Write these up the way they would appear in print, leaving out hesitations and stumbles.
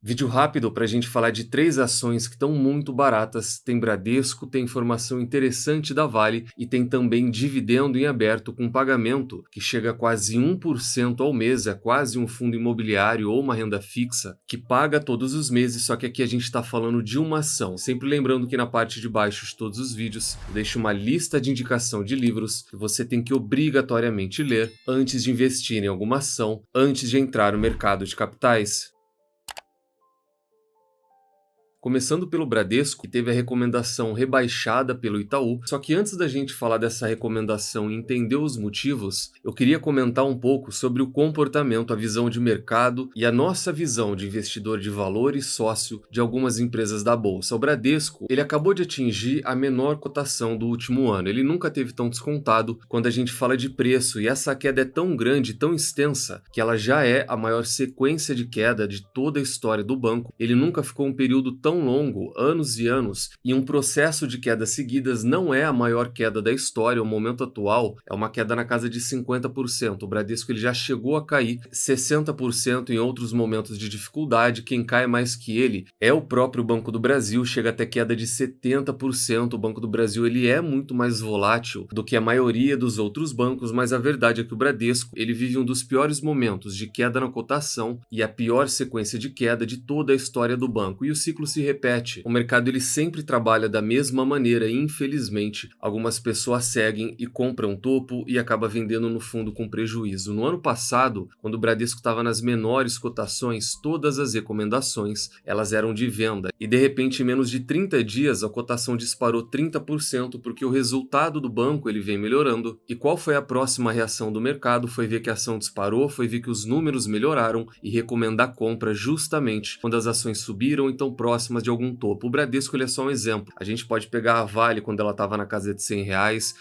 Vídeo rápido para a gente falar de três ações que estão muito baratas. Tem Bradesco, tem informação interessante da Vale e tem também dividendo em aberto com pagamento que chega a quase 1% ao mês. É quase um fundo imobiliário ou uma renda fixa que paga todos os meses, só que aqui a gente está falando de uma ação. Sempre lembrando que na parte de baixo de todos os vídeos eu deixo uma lista de indicação de livros que você tem que obrigatoriamente ler antes de investir em alguma ação, antes de entrar no mercado de capitais. Começando pelo Bradesco, que teve a recomendação rebaixada pelo Itaú. Só que antes da gente falar dessa recomendação e entender os motivos, eu queria comentar um pouco sobre o comportamento, a visão de mercado e a nossa visão de investidor de valor e sócio de algumas empresas da bolsa. O Bradesco, ele acabou de atingir a menor cotação do último ano. Ele nunca teve tão descontado quando a gente fala de preço, e essa queda é tão grande, tão extensa, que ela já é a maior sequência de queda de toda a história do banco. Ele nunca ficou um período tão longo, anos e anos, e um processo de quedas seguidas não é a maior queda da história. O momento atual é uma queda na casa de 50%. O Bradesco ele já chegou a cair 60% em outros momentos de dificuldade. Quem cai mais que ele é o próprio Banco do Brasil, chega até queda de 70%. O Banco do Brasil ele é muito mais volátil do que a maioria dos outros bancos, mas a verdade é que o Bradesco ele vive um dos piores momentos de queda na cotação e a pior sequência de queda de toda a história do banco. E o ciclo se repete. O mercado ele sempre trabalha da mesma maneira e, infelizmente, algumas pessoas seguem e compram topo e acaba vendendo no fundo com prejuízo. No ano passado, quando o Bradesco estava nas menores cotações, todas as recomendações elas eram de venda e de repente em menos de 30 dias a cotação disparou 30% porque o resultado do banco ele vem melhorando. E qual foi a próxima reação do mercado? Foi ver que a ação disparou, foi ver que os números melhoraram e recomendar compra justamente quando as ações subiram, então próximas de algum topo. O Bradesco ele é só um exemplo. A gente pode pegar a Vale quando ela estava na casa de R$ 100,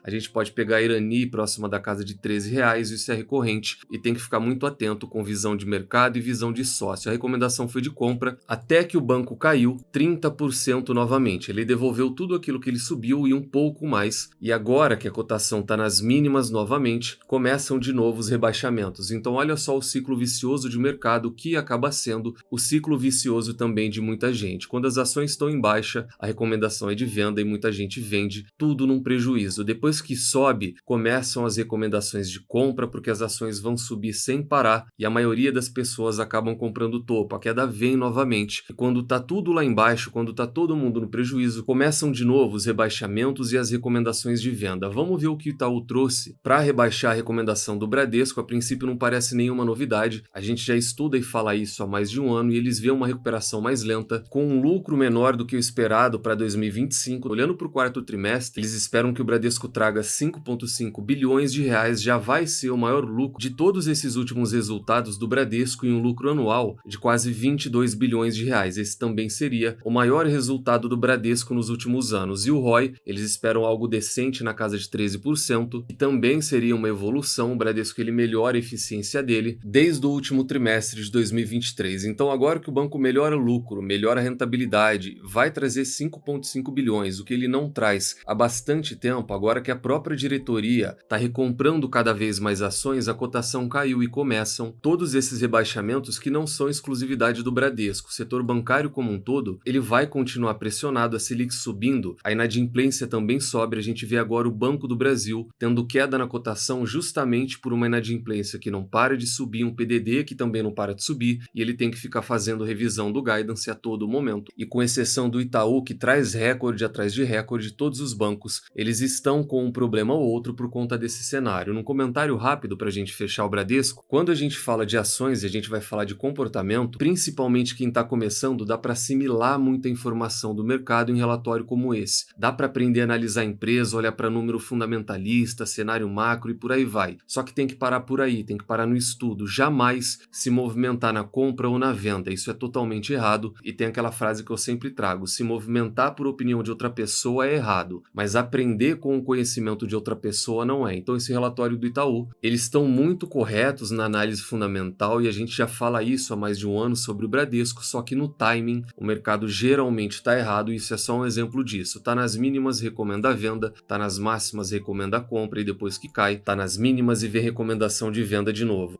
a gente pode pegar a Irani próxima da casa de R$ 13, isso é recorrente e tem que ficar muito atento com visão de mercado e visão de sócio. A recomendação foi de compra até que o banco caiu 30% novamente. Ele devolveu tudo aquilo que ele subiu e um pouco mais, e agora que a cotação está nas mínimas novamente, começam de novo os rebaixamentos. Então olha só o ciclo vicioso de mercado que acaba sendo o ciclo vicioso também de muita gente. Quando as ações estão em baixa, a recomendação é de venda e muita gente vende, tudo num prejuízo. Depois que sobe, começam as recomendações de compra, porque as ações vão subir sem parar e a maioria das pessoas acabam comprando topo. A queda vem novamente. E quando tá tudo lá embaixo, quando tá todo mundo no prejuízo, começam de novo os rebaixamentos e as recomendações de venda. Vamos ver o que o Itaú trouxe para rebaixar a recomendação do Bradesco. A princípio não parece nenhuma novidade. A gente já estuda e fala isso há mais de um ano e eles veem uma recuperação mais lenta, com um lucro menor do que o esperado para 2025. Olhando para o quarto trimestre, eles esperam que o Bradesco traga 5,5 bilhões de reais, já vai ser o maior lucro de todos esses últimos resultados do Bradesco, em um lucro anual de quase 22 bilhões de reais. Esse também seria o maior resultado do Bradesco nos últimos anos. E o ROI, eles esperam algo decente na casa de 13%, e também seria uma evolução. O Bradesco ele melhora a eficiência dele desde o último trimestre de 2023. Então agora que o banco melhora o lucro, melhora a rentabilidade, vai trazer 5,5 bilhões, o que ele não traz há bastante tempo. Agora que a própria diretoria está recomprando cada vez mais ações, a cotação caiu e começam todos esses rebaixamentos que não são exclusividade do Bradesco. O setor bancário como um todo, ele vai continuar pressionado, a Selic subindo, a inadimplência também sobe. A gente vê agora o Banco do Brasil tendo queda na cotação justamente por uma inadimplência que não para de subir, um PDD que também não para de subir, e ele tem que ficar fazendo revisão do guidance a todo momento. E com exceção do Itaú, que traz recorde atrás de recorde, todos os bancos, eles estão com um problema ou outro por conta desse cenário. Num comentário rápido para a gente fechar o Bradesco, quando a gente fala de ações e a gente vai falar de comportamento, principalmente quem está começando, dá para assimilar muita informação do mercado em relatório como esse. Dá para aprender a analisar a empresa, olhar para número fundamentalista, cenário macro e por aí vai. Só que tem que parar por aí, tem que parar no estudo, jamais se movimentar na compra ou na venda. Isso é totalmente errado e tem aquela frase que eu sempre trago: se movimentar por opinião de outra pessoa é errado, mas aprender com o conhecimento de outra pessoa não é. Então esse relatório do Itaú, eles estão muito corretos na análise fundamental e a gente já fala isso há mais de um ano sobre o Bradesco, só que no timing o mercado geralmente está errado e isso é só um exemplo disso. Tá nas mínimas, recomenda a venda, tá nas máximas, recomenda a compra e depois que cai, tá nas mínimas e vê recomendação de venda de novo.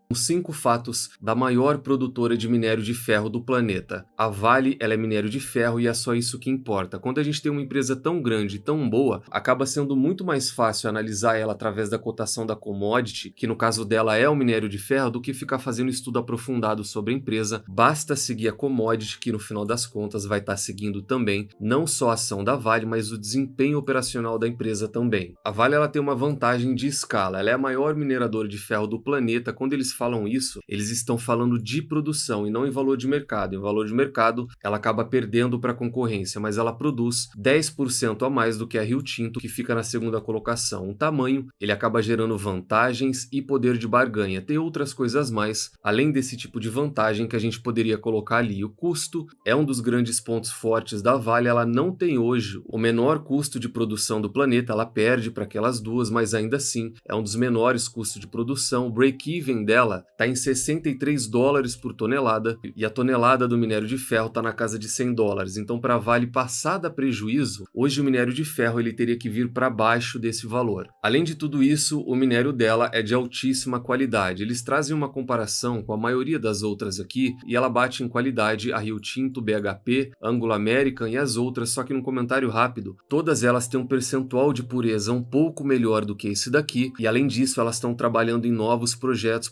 Os 5 fatos da maior produtora de minério de ferro do planeta. A Vale, ela é minério de ferro e é só isso que importa. Quando a gente tem uma empresa tão grande e tão boa, acaba sendo muito mais fácil analisar ela através da cotação da commodity, que no caso dela é o minério de ferro, do que ficar fazendo estudo aprofundado sobre a empresa. Basta seguir a commodity, que no final das contas vai estar seguindo também não só a ação da Vale, mas o desempenho operacional da empresa também. A Vale, ela tem uma vantagem de escala. Ela é a maior mineradora de ferro do planeta. Quando eles falam isso, eles estão falando de produção e não em valor de mercado. Em valor de mercado, ela acaba perdendo para a concorrência, mas ela produz 10% a mais do que a Rio Tinto, que fica na segunda colocação. O tamanho, ele acaba gerando vantagens e poder de barganha. Tem outras coisas mais, além desse tipo de vantagem que a gente poderia colocar ali. O custo é um dos grandes pontos fortes da Vale. Ela não tem hoje o menor custo de produção do planeta, ela perde para aquelas duas, mas ainda assim é um dos menores custos de produção. O break-even dela está em $63 por tonelada e a tonelada do minério de ferro está na casa de $100. Então, para a Vale passar da prejuízo, hoje o minério de ferro ele teria que vir para baixo desse valor. Além de tudo isso, o minério dela é de altíssima qualidade. Eles trazem uma comparação com a maioria das outras aqui e ela bate em qualidade a Rio Tinto, BHP, Anglo American e as outras, só que num comentário rápido, todas elas têm um percentual de pureza um pouco melhor do que esse daqui e além disso elas estão trabalhando em novos projetos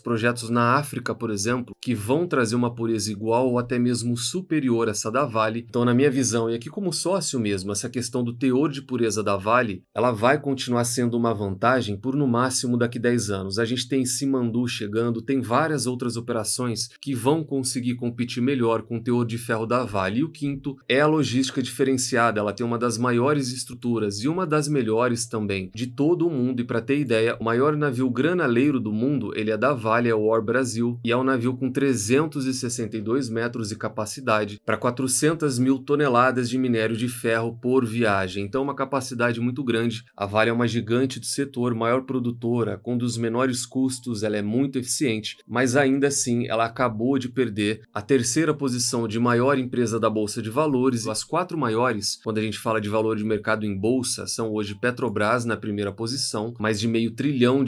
na África, por exemplo, que vão trazer uma pureza igual ou até mesmo superior a essa da Vale. Então, na minha visão, e aqui como sócio mesmo, essa questão do teor de pureza da Vale, ela vai continuar sendo uma vantagem por no máximo daqui 10 anos. A gente tem Simandou chegando, tem várias outras operações que vão conseguir competir melhor com o teor de ferro da Vale. E o quinto é a logística diferenciada, ela tem uma das maiores estruturas e uma das melhores também de todo o mundo. E para ter ideia, o maior navio granaleiro do mundo, ele é da Vale, é o War Brasil, e é um navio com 362 metros de capacidade para 400 mil toneladas de minério de ferro por viagem. Então, uma capacidade muito grande. A Vale é uma gigante do setor, maior produtora, com um dos menores custos, ela é muito eficiente, mas ainda assim ela acabou de perder a terceira posição de maior empresa da Bolsa de Valores. As 4 maiores, quando a gente fala de valor de mercado em bolsa, são hoje Petrobras na primeira posição, mais de R$500 bilhão.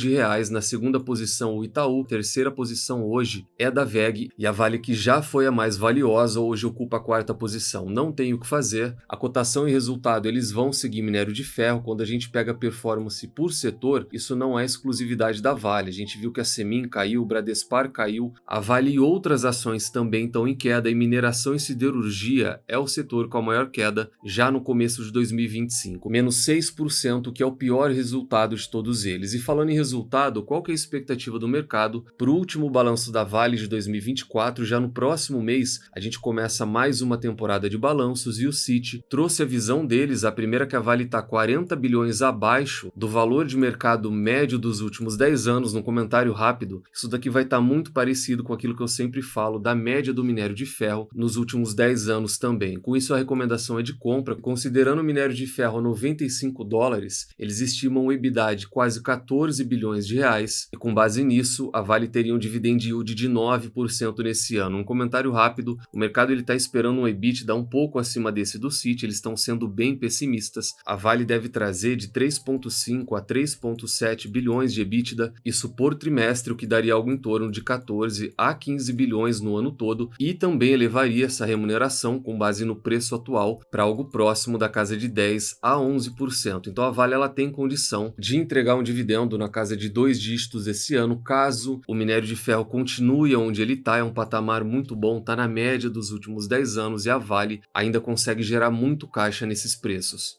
Na segunda posição, o Itaú, terceira posição hoje é da VEG e a Vale, que já foi a mais valiosa, hoje ocupa a 4ª posição. Não tem o que fazer, a cotação e resultado eles vão seguir minério de ferro. Quando a gente pega performance por setor, isso não é exclusividade da Vale. A gente viu que a Semin caiu, o Bradespar caiu, a Vale e outras ações também estão em queda e mineração e siderurgia é o setor com a maior queda já no começo de 2025, menos 6%, que é o pior resultado de todos eles. E falando em resultado, qual que é a expectativa do mercado para o último balanço da Vale de 2024? Já no próximo mês a gente começa mais uma temporada de balanços e o Citi trouxe a visão deles. A primeira, que a Vale está 40 bilhões abaixo do valor de mercado médio dos últimos 10 anos. No comentário rápido, isso daqui vai estar muito parecido com aquilo que eu sempre falo da média do minério de ferro nos últimos 10 anos também. Com isso, a recomendação é de compra. Considerando o minério de ferro a $95, eles estimam um EBITDA de quase 14 bilhões de reais e com base nisso, a Vale teria um dividend yield de 9% nesse ano. Um comentário rápido, o mercado está esperando um EBITDA um pouco acima desse do Citi, eles estão sendo bem pessimistas. A Vale deve trazer de 3,5 a 3,7 bilhões de EBITDA, isso por trimestre, o que daria algo em torno de 14 a 15 bilhões no ano todo, e também elevaria essa remuneração com base no preço atual para algo próximo da casa de 10 a 11%. Então a Vale ela tem condição de entregar um dividendo na casa de 2 dígitos esse ano, caso o minério de ferro continue onde ele está. É um patamar muito bom, está na média dos últimos 10 anos e a Vale ainda consegue gerar muito caixa nesses preços.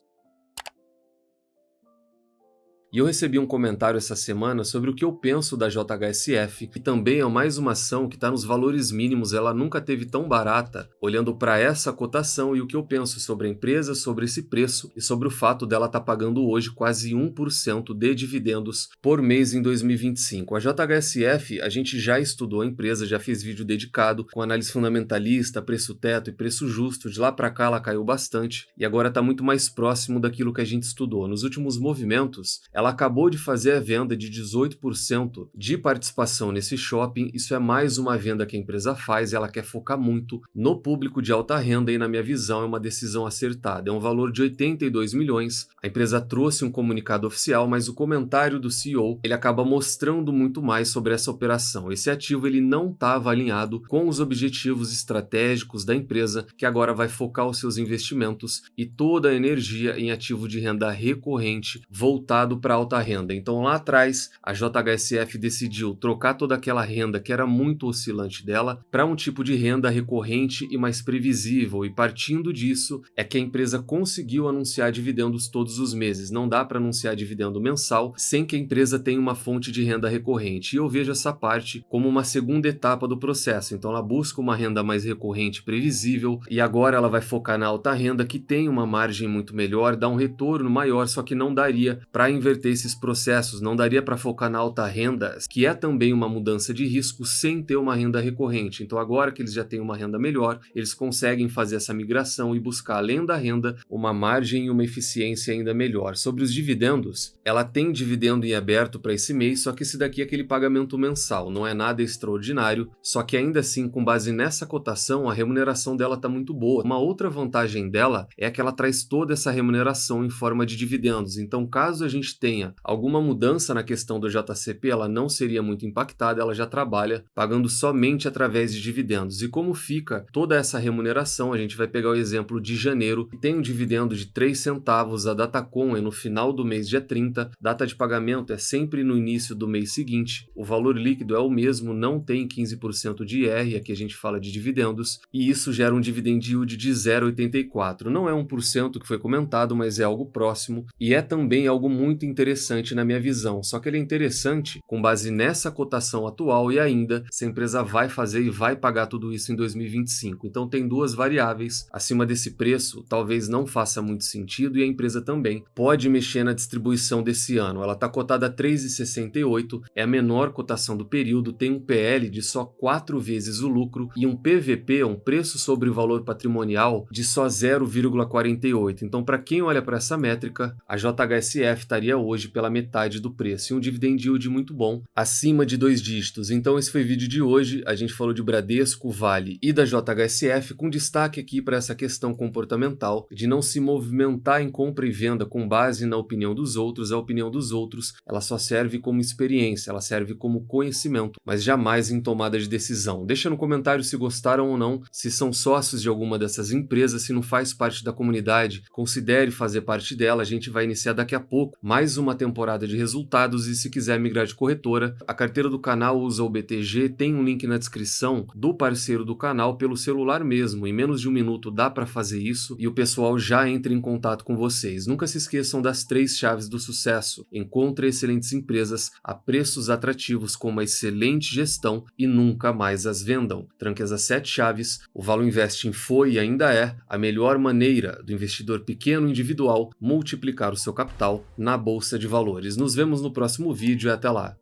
E eu recebi um comentário essa semana sobre o que eu penso da JHSF, que também é mais uma ação que está nos valores mínimos. Ela nunca teve tão barata, olhando para essa cotação, e o que eu penso sobre a empresa, sobre esse preço e sobre o fato dela estar pagando hoje quase 1% de dividendos por mês em 2025. A JHSF, a gente já estudou a empresa, já fez vídeo dedicado com análise fundamentalista, preço teto e preço justo. De lá para cá ela caiu bastante e agora está muito mais próximo daquilo que a gente estudou. Nos últimos movimentos, ela acabou de fazer a venda de 18% de participação nesse shopping. Isso é mais uma venda que a empresa faz e ela quer focar muito no público de alta renda e, na minha visão, é uma decisão acertada. É um valor de 82 milhões. A empresa trouxe um comunicado oficial, mas o comentário do CEO ele acaba mostrando muito mais sobre essa operação. Esse ativo ele não estava alinhado com os objetivos estratégicos da empresa, que agora vai focar os seus investimentos e toda a energia em ativo de renda recorrente voltado para alta renda. Então lá atrás a JHSF decidiu trocar toda aquela renda que era muito oscilante dela para um tipo de renda recorrente e mais previsível, e partindo disso é que a empresa conseguiu anunciar dividendos todos os meses. Não dá para anunciar dividendo mensal sem que a empresa tenha uma fonte de renda recorrente, e eu vejo essa parte como uma segunda etapa do processo. Então ela busca uma renda mais recorrente, previsível, e agora ela vai focar na alta renda, que tem uma margem muito melhor, dá um retorno maior, só que não daria para inverter esses processos, não daria para focar na alta renda, que é também uma mudança de risco, sem ter uma renda recorrente. Então agora que eles já têm uma renda melhor, eles conseguem fazer essa migração e buscar, além da renda, uma margem e uma eficiência ainda melhor. Sobre os dividendos, ela tem dividendo em aberto para esse mês, só que esse daqui é aquele pagamento mensal, não é nada extraordinário, só que ainda assim, com base nessa cotação, a remuneração dela está muito boa. Uma outra vantagem dela é que ela traz toda essa remuneração em forma de dividendos. Então, caso a gente tenha alguma mudança na questão do JCP, ela não seria muito impactada, ela já trabalha pagando somente através de dividendos. E como fica toda essa remuneração, a gente vai pegar o exemplo de janeiro, que tem um dividendo de 3 centavos, a Datacom é no final do mês, dia 30, data de pagamento é sempre no início do mês seguinte, o valor líquido é o mesmo, não tem 15% de IR, aqui a gente fala de dividendos, e isso gera um dividend yield de 0,84. Não é 1% que foi comentado, mas é algo próximo, e é também algo muito interessante na minha visão, só que ele é interessante com base nessa cotação atual e ainda se a empresa vai fazer e vai pagar tudo isso em 2025. Então tem duas variáveis, acima desse preço talvez não faça muito sentido, e a empresa também pode mexer na distribuição desse ano. Ela está cotada a 3,68, é a menor cotação do período, tem um PL de só 4 vezes o lucro e um PVP, um preço sobre o valor patrimonial, de só 0,48. Então, para quem olha para essa métrica, a JHSF estaria hoje pela metade do preço, e um dividend yield muito bom, acima de 2 dígitos. Então esse foi o vídeo de hoje, a gente falou de Bradesco, Vale e da JHSF, com destaque aqui para essa questão comportamental de não se movimentar em compra e venda com base na opinião dos outros. A opinião dos outros, ela só serve como experiência, ela serve como conhecimento, mas jamais em tomada de decisão. Deixa no comentário se gostaram ou não, se são sócios de alguma dessas empresas, se não faz parte da comunidade, considere fazer parte dela. A gente vai iniciar daqui a pouco mais uma temporada de resultados, e se quiser migrar de corretora, a carteira do canal usa o BTG, tem um link na descrição do parceiro do canal pelo celular mesmo, em menos de 1 minuto dá para fazer isso e o pessoal já entra em contato com vocês. Nunca se esqueçam das 3 chaves do sucesso: encontre excelentes empresas a preços atrativos com uma excelente gestão e nunca mais as vendam. Tranque as 7 chaves. O Valor Investing foi e ainda é a melhor maneira do investidor pequeno individual multiplicar o seu capital na Bolsa de Valores. Nos vemos no próximo vídeo e até lá.